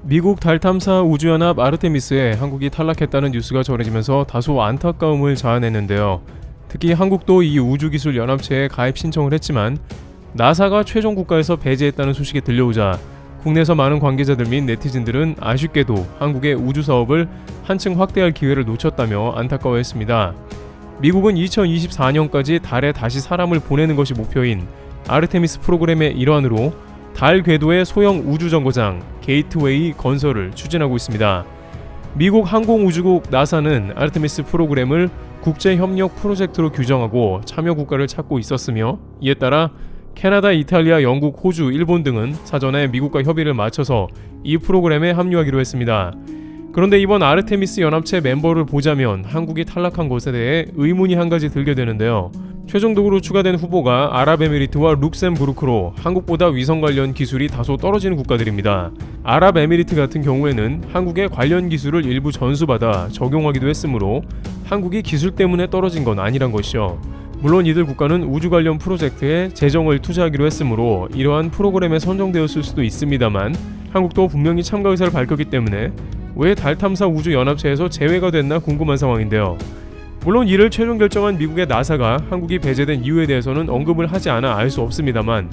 미국 달 탐사 우주연합 아르테미스에 한국이 탈락했다는 뉴스가 전해지면서 다소 안타까움을 자아냈는데요. 특히 한국도 이 우주기술연합체에 가입 신청을 했지만 나사가 최종 국가에서 배제했다는 소식이 들려오자 국내에서 많은 관계자들 및 네티즌들은 아쉽게도 한국의 우주 사업을 한층 확대할 기회를 놓쳤다며 안타까워했습니다. 미국은 2024년까지 달에 다시 사람을 보내는 것이 목표인 아르테미스 프로그램의 일환으로 달 궤도의 소형 우주정거장 게이트웨이 건설을 추진하고 있습니다. 미국 항공우주국 나사는 아르테미스 프로그램을 국제협력 프로젝트로 규정하고 참여 국가를 찾고 있었으며 이에 따라 캐나다, 이탈리아, 영국, 호주, 일본 등은 사전에 미국과 협의를 마쳐서 이 프로그램에 합류하기로 했습니다. 그런데 이번 아르테미스 연합체 멤버를 보자면 한국이 탈락한 것에 대해 의문이 한 가지 들게 되는데요. 최종적으로 추가된 후보가 아랍에미리트와 룩셈부르크로 한국보다 위성 관련 기술이 다소 떨어지는 국가들입니다. 아랍에미리트 같은 경우에는 한국의 관련 기술을 일부 전수받아 적용하기도 했으므로 한국이 기술 때문에 떨어진 건 아니란 것이죠. 물론 이들 국가는 우주 관련 프로젝트에 재정을 투자하기로 했으므로 이러한 프로그램에 선정되었을 수도 있습니다만 한국도 분명히 참가 의사를 밝혔기 때문에 왜 달 탐사 우주 연합체에서 제외가 됐나 궁금한 상황인데요. 물론 이를 최종 결정한 미국의 나사가 한국이 배제된 이유에 대해서는 언급을 하지 않아 알 수 없습니다만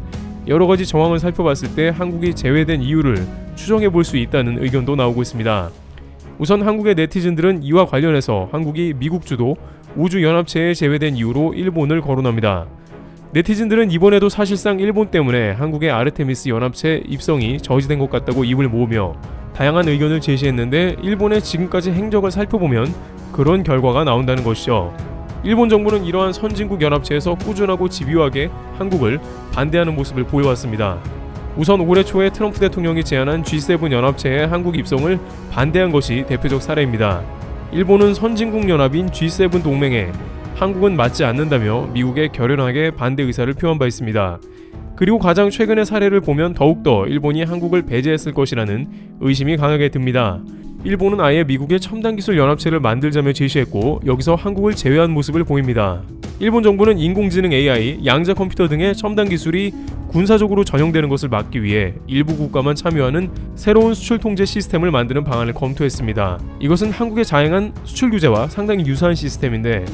여러가지 정황을 살펴봤을 때 한국이 제외된 이유를 추정해 볼 수 있다는 의견도 나오고 있습니다. 우선 한국의 네티즌들은 이와 관련해서 한국이 미국 주도 우주연합체에 제외된 이유로 일본을 거론합니다. 네티즌들은 이번에도 사실상 일본 때문에 한국의 아르테미스 연합체 입성이 저지된 것 같다고 입을 모으며 다양한 의견을 제시했는데 일본의 지금까지 행적을 살펴보면 그런 결과가 나온다는 것이죠. 일본 정부는 이러한 선진국 연합체에서 꾸준하고 집요하게 한국을 반대하는 모습을 보여왔습니다. 우선 올해 초에 트럼프 대통령이 제안한 G7 연합체의 한국 입성을 반대한 것이 대표적 사례입니다. 일본은 선진국 연합인 G7 동맹에 한국은 맞지 않는다며 미국에 결연하게 반대 의사를 표한 바 있습니다. 그리고 가장 최근의 사례를 보면 더욱더 일본이 한국을 배제했을 것이라는 의심이 강하게 듭니다. 일본은 아예 미국의 첨단기술 연합체를 만들자며 제시했고 여기서 한국을 제외한 모습을 보입니다. 일본 정부는 인공지능 AI, 양자 컴퓨터 등의 첨단 기술이 군사적으로 전용되는 것을 막기 위해 일부 국가만 참여하는 새로운 수출 통제 시스템을 만드는 방안을 검토했습니다. 이것은 한국에 자행한 수출 규제와 상당히 유사한 시스템인데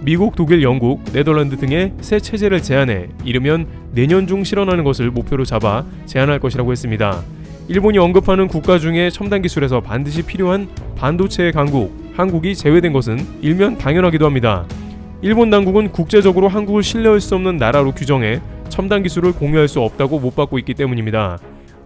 미국, 독일, 영국, 네덜란드 등의 새 체제를 제안해 이르면 내년 중 실현하는 것을 목표로 잡아 제안할 것이라고 했습니다. 일본이 언급하는 국가 중에 첨단 기술에서 반드시 필요한 반도체의 강국, 한국이 제외된 것은 일면 당연하기도 합니다. 일본 당국은 국제적으로 한국을 신뢰할 수 없는 나라로 규정해 첨단 기술을 공유할 수 없다고 못 받고 있기 때문입니다.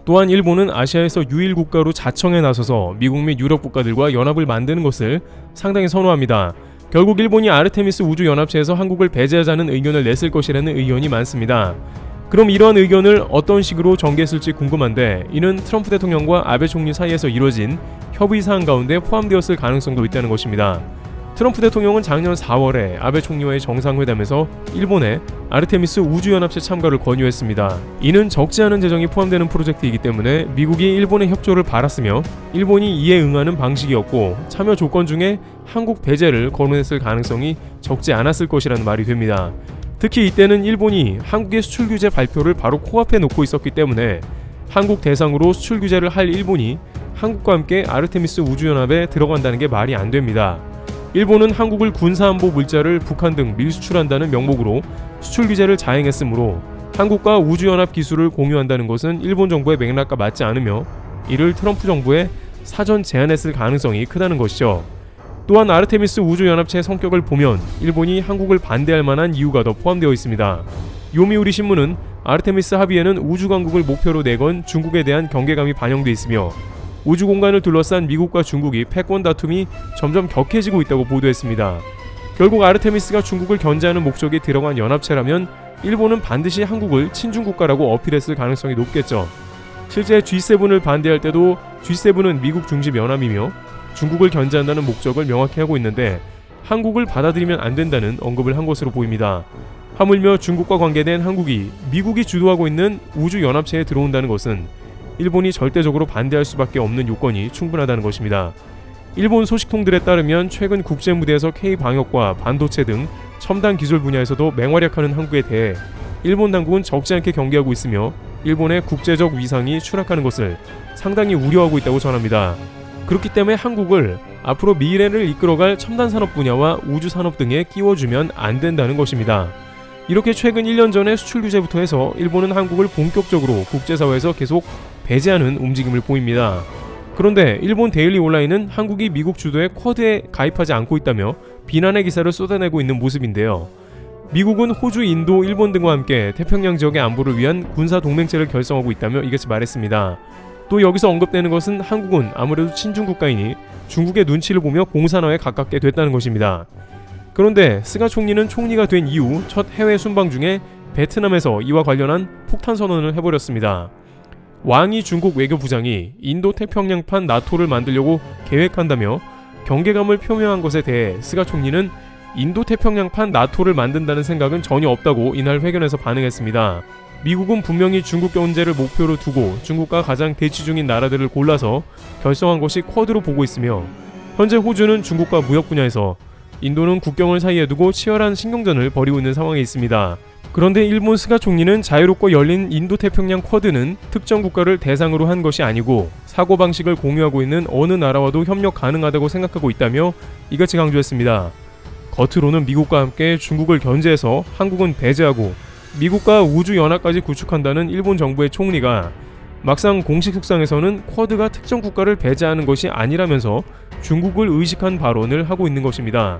또한 일본은 아시아에서 유일 국가로 자청에 나서서 미국 및 유럽 국가들과 연합을 만드는 것을 상당히 선호합니다. 결국 일본이 아르테미스 우주연합체에서 한국을 배제하자는 의견을 냈을 것이라는 의견이 많습니다. 그럼 이러한 의견을 어떤 식으로 전개했을지 궁금한데 이는 트럼프 대통령과 아베 총리 사이에서 이뤄진 협의사항 가운데 포함되었을 가능성도 있다는 것입니다. 트럼프 대통령은 작년 4월에 아베 총리와의 정상회담에서 일본에 아르테미스 우주연합체 참가를 권유했습니다. 이는 적지 않은 재정이 포함되는 프로젝트이기 때문에 미국이 일본의 협조를 바랐으며 일본이 이에 응하는 방식이었고 참여 조건 중에 한국 배제를 거론했을 가능성이 적지 않았을 것이라는 말이 됩니다. 특히 이때는 일본이 한국의 수출 규제 발표를 바로 코앞에 놓고 있었기 때문에 한국 대상으로 수출 규제를 할 일본이 한국과 함께 아르테미스 우주연합에 들어간다는 게 말이 안 됩니다. 일본은 한국을 군사안보 물자를 북한 등 밀수출한다는 명목으로 수출 규제를 자행했으므로 한국과 우주연합 기술을 공유한다는 것은 일본 정부의 맥락과 맞지 않으며 이를 트럼프 정부에 사전 제안했을 가능성이 크다는 것이죠. 또한 아르테미스 우주연합체의 성격을 보면 일본이 한국을 반대할 만한 이유가 더 포함되어 있습니다. 요미우리 신문은 아르테미스 합의에는 우주강국을 목표로 내건 중국에 대한 경계감이 반영돼 있으며 우주 공간을 둘러싼 미국과 중국이 패권 다툼이 점점 격해지고 있다고 보도했습니다. 결국 아르테미스가 중국을 견제하는 목적이 들어간 연합체라면 일본은 반드시 한국을 친중국가라고 어필했을 가능성이 높겠죠. 실제 G7을 반대할 때도 G7은 미국 중심 연합이며 중국을 견제한다는 목적을 명확히 하고 있는데 한국을 받아들이면 안 된다는 언급을 한 것으로 보입니다. 하물며 중국과 관계된 한국이 미국이 주도하고 있는 우주연합체에 들어온다는 것은 일본이 절대적으로 반대할 수밖에 없는 요건이 충분하다는 것입니다. 일본 소식통들에 따르면 최근 국제무대에서 K방역과 반도체 등 첨단 기술 분야에서도 맹활약하는 한국에 대해 일본 당국은 적지 않게 경계하고 있으며 일본의 국제적 위상이 추락하는 것을 상당히 우려하고 있다고 전합니다. 그렇기 때문에 한국을 앞으로 미래를 이끌어갈 첨단 산업 분야와 우주 산업 등에 끼워주면 안 된다는 것입니다. 이렇게 최근 1년 전에 수출 규제부터 해서 일본은 한국을 본격적으로 국제사회에서 계속 배제하는 움직임을 보입니다. 그런데 일본 데일리 온라인은 한국이 미국 주도의 쿼드에 가입하지 않고 있다며 비난의 기사를 쏟아내고 있는 모습인데요. 미국은 호주, 인도, 일본 등과 함께 태평양 지역의 안보를 위한 군사 동맹체를 결성하고 있다며 이같이 말했습니다. 또 여기서 언급되는 것은 한국은 아무래도 친중 국가이니 중국의 눈치를 보며 공산화에 가깝게 됐다는 것입니다. 그런데 스가 총리는 총리가 된 이후 첫 해외 순방 중에 베트남에서 이와 관련한 폭탄 선언을 해버렸습니다. 왕이 중국 외교부장이 인도 태평양판 나토를 만들려고 계획한다며 경계감을 표명한 것에 대해 스가 총리는 인도 태평양판 나토를 만든다는 생각은 전혀 없다고 이날 회견에서 반응했습니다. 미국은 분명히 중국 견제를 목표로 두고 중국과 가장 대치 중인 나라들을 골라서 결성한 것이 쿼드로 보고 있으며 현재 호주는 중국과 무역 분야에서, 인도는 국경을 사이에 두고 치열한 신경전을 벌이고 있는 상황에 있습니다. 그런데 일본 스가 총리는 자유롭고 열린 인도태평양 쿼드는 특정 국가를 대상으로 한 것이 아니고 사고방식을 공유하고 있는 어느 나라와도 협력 가능하다고 생각하고 있다며 이같이 강조했습니다. 겉으로는 미국과 함께 중국을 견제해서 한국은 배제하고 미국과 우주연합까지 구축한다는 일본 정부의 총리가 막상 공식 속상에서는 쿼드가 특정 국가를 배제하는 것이 아니라면서 중국을 의식한 발언을 하고 있는 것입니다.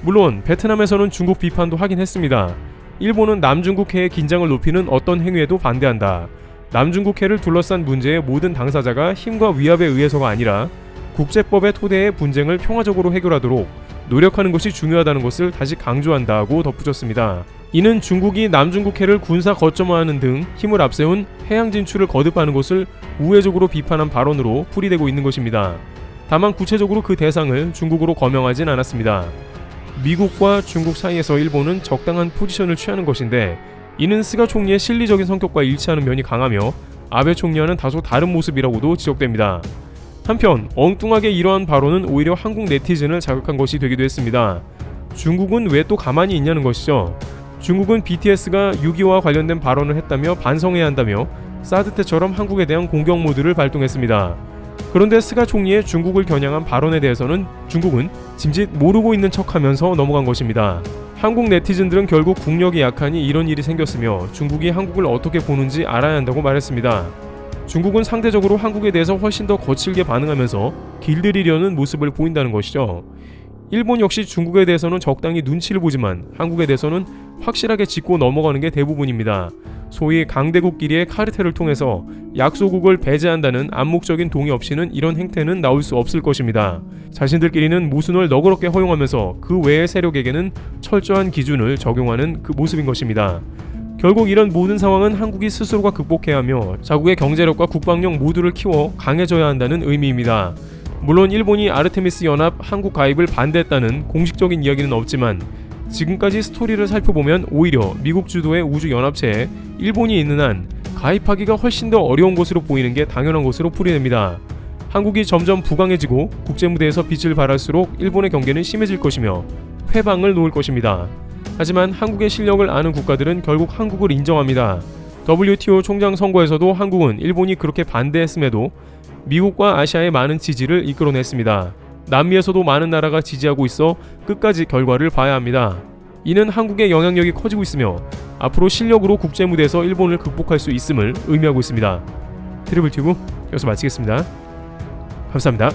물론 베트남에서는 중국 비판도 하긴 했습니다. 일본은 남중국해의 긴장을 높이는 어떤 행위에도 반대한다. 남중국해를 둘러싼 문제의 모든 당사자가 힘과 위압에 의해서가 아니라 국제법의 토대의 분쟁을 평화적으로 해결하도록 노력하는 것이 중요하다는 것을 다시 강조한다고 덧붙였습니다. 이는 중국이 남중국해를 군사 거점화하는 등 힘을 앞세운 해양 진출을 거듭하는 것을 우회적으로 비판한 발언으로 풀이되고 있는 것입니다. 다만 구체적으로 그 대상을 중국으로 거명하진 않았습니다. 미국과 중국 사이에서 일본은 적당한 포지션을 취하는 것인데 이는 스가 총리의 실리적인 성격과 일치하는 면이 강하며 아베 총리와는 다소 다른 모습이라고도 지적됩니다. 한편 엉뚱하게 이러한 발언은 오히려 한국 네티즌을 자극한 것이 되기도 했습니다. 중국은 왜 또 가만히 있냐는 것이죠. 중국은 BTS가 6.25와 관련된 발언을 했다며 반성해야 한다며 사드 때처럼 한국에 대한 공격 모드를 발동했습니다. 그런데 스가 총리의 중국을 겨냥한 발언에 대해서는 중국은 짐짓 모르고 있는 척하면서 넘어간 것입니다. 한국 네티즌들은 결국 국력이 약하니 이런 일이 생겼으며 중국이 한국을 어떻게 보는지 알아야 한다고 말했습니다. 중국은 상대적으로 한국에 대해서 훨씬 더 거칠게 반응하면서 길들이려는 모습을 보인다는 것이죠. 일본 역시 중국에 대해서는 적당히 눈치를 보지만 한국에 대해서는 확실하게 짚고 넘어가는 게 대부분입니다. 소위 강대국끼리의 카르텔을 통해서 약소국을 배제한다는 암묵적인 동의 없이는 이런 행태는 나올 수 없을 것입니다. 자신들끼리는 모순을 너그럽게 허용하면서 그 외의 세력에게는 철저한 기준을 적용하는 그 모습인 것입니다. 결국 이런 모든 상황은 한국이 스스로가 극복해야 하며 자국의 경제력과 국방력 모두를 키워 강해져야 한다는 의미입니다. 물론 일본이 아르테미스 연합 한국 가입을 반대했다는 공식적인 이야기는 없지만 지금까지 스토리를 살펴보면 오히려 미국 주도의 우주연합체에 일본이 있는 한 가입하기가 훨씬 더 어려운 것으로 보이는 게 당연한 것으로 풀이됩니다. 한국이 점점 부강해지고 국제무대에서 빛을 발할수록 일본의 경계는 심해질 것이며 회방을 놓을 것입니다. 하지만 한국의 실력을 아는 국가들은 결국 한국을 인정합니다. WTO 총장 선거에서도 한국은 일본이 그렇게 반대했음에도 미국과 아시아의 많은 지지를 이끌어냈습니다. 남미에서도 많은 나라가 지지하고 있어 끝까지 결과를 봐야 합니다. 이는 한국의 영향력이 커지고 있으며 앞으로 실력으로 국제무대에서 일본을 극복할 수 있음을 의미하고 있습니다. 트리블 튜브 여기서 마치겠습니다. 감사합니다.